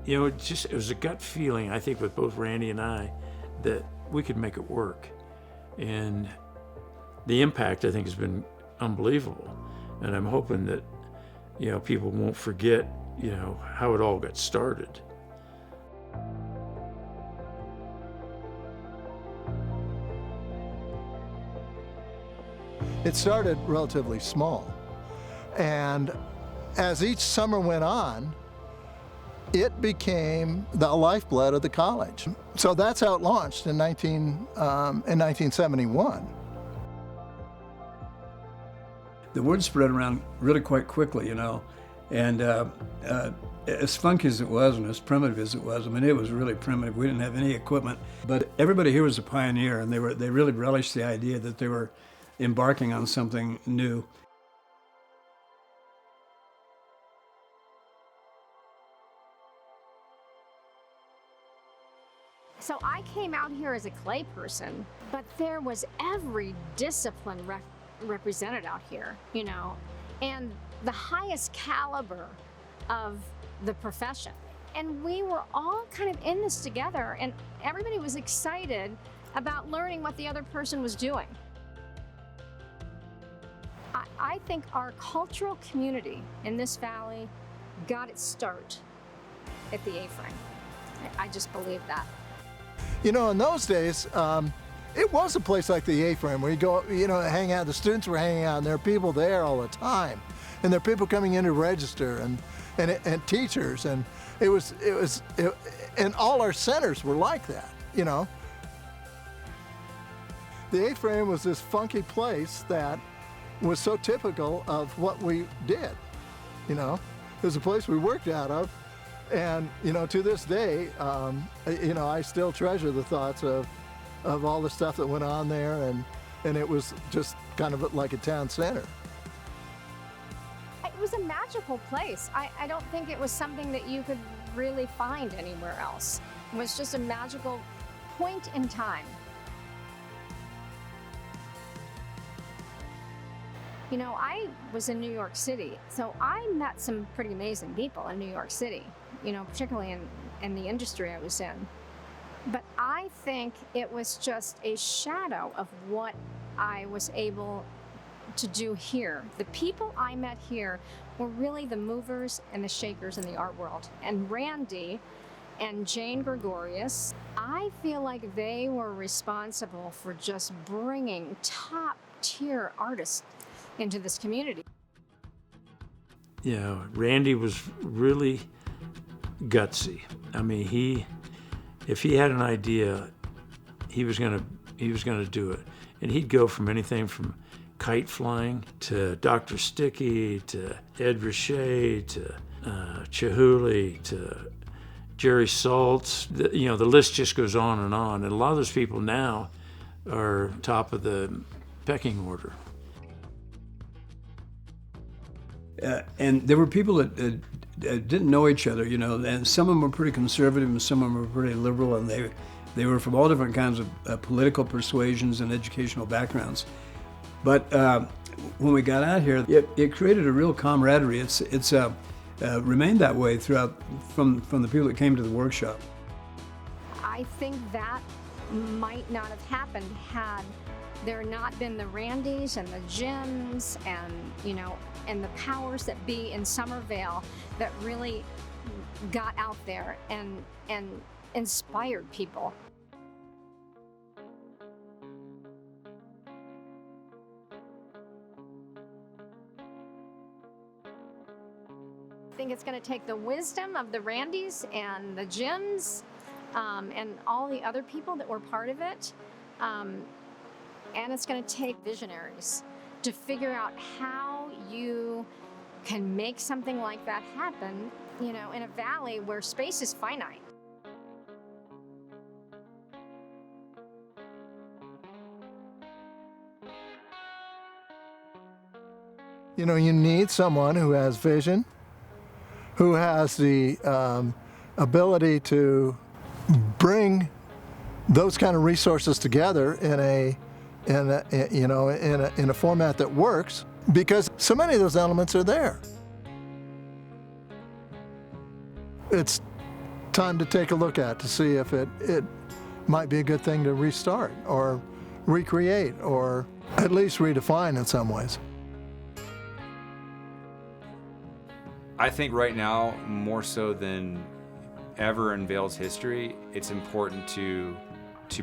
You know, it was a gut feeling, I think, with both Randy and I, that we could make it work. And the impact, I think, has been unbelievable. And I'm hoping that, you know, people won't forget, you know, how it all got started. It started relatively small. And as each summer went on, it became the lifeblood of the college. So that's how it launched in 1971. The word spread around really quite quickly, you know, and as funky as it was and as primitive as it was, I mean, it was really primitive. We didn't have any equipment, but everybody here was a pioneer, and they really relished the idea that they were embarking on something new. So I came out here as a clay person, but there was every discipline represented out here, you know, and the highest caliber of the profession. And we were all kind of in this together, and everybody was excited about learning what the other person was doing. I think our cultural community in this valley got its start at the A-frame. I just believe that. You know, in those days, it was a place like the A-frame where you go, you know, hang out. The students were hanging out, and there are people there all the time, and there are people coming in to register, and teachers, and and all our centers were like that, you know. The A-frame was this funky place that was so typical of what we did, you know. It was a place we worked out of, and, you know, to this day, you know, I still treasure the thoughts of all the stuff that went on there, and it was just kind of like a town center. It was a magical place. I don't think it was something that you could really find anywhere else. It was just a magical point in time. You know, I was in New York City, so I met some pretty amazing people in New York City, you know, particularly in the industry I was in. But I think it was just a shadow of what I was able to do here. The people I met here were really the movers and the shakers in the art world. And Randy and Jane Gregorius, I feel like they were responsible for just bringing top-tier artists into this community. Yeah, Randy was really gutsy. I mean, if he had an idea, he was gonna do it, and he'd go from anything from kite flying to Dr. Sticky to Ed Richet to Chihuly to Jerry Saltz. You know, the list just goes on, and a lot of those people now are top of the pecking order. And there were people that didn't know each other, you know, and some of them were pretty conservative and some of them were pretty liberal, and they were from all different kinds of political persuasions and educational backgrounds. But when we got out here, it created a real camaraderie. It's remained that way throughout from the people that came to the workshop. I think that might not have happened had there not been the Randys and the Jims and, you know, and the powers that be in Summervail that really got out there and inspired people. I think it's going to take the wisdom of the Randys and the Jims and all the other people that were part of it, and it's going to take visionaries to figure out how you can make something like that happen, you know, in a valley where space is finite. You know, you need someone who has vision, who has the ability to bring those kind of resources together in a format that works, because so many of those elements are there. It's time to take a look at to see if it might be a good thing to restart or recreate or at least redefine in some ways. I think right now, more so than ever in Vail's history, it's important to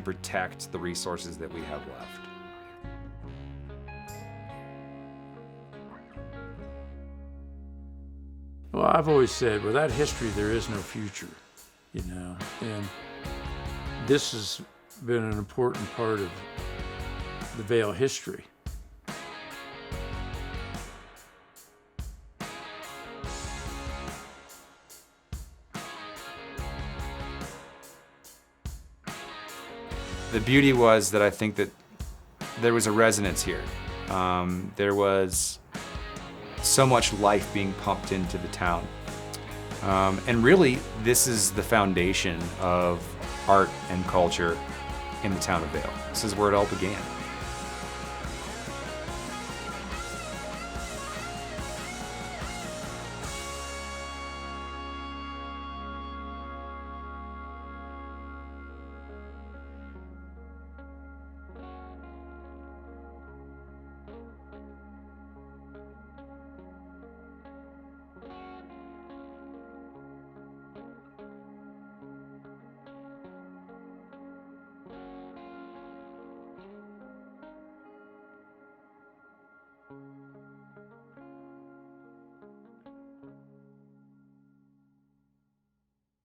protect the resources that we have left. Well, I've always said, without history, there is no future, you know, and this has been an important part of the Vail history. The beauty was that I think that there was a resonance here. There was so much life being pumped into the town. And really, this is the foundation of art and culture in the town of Vail. This is where it all began.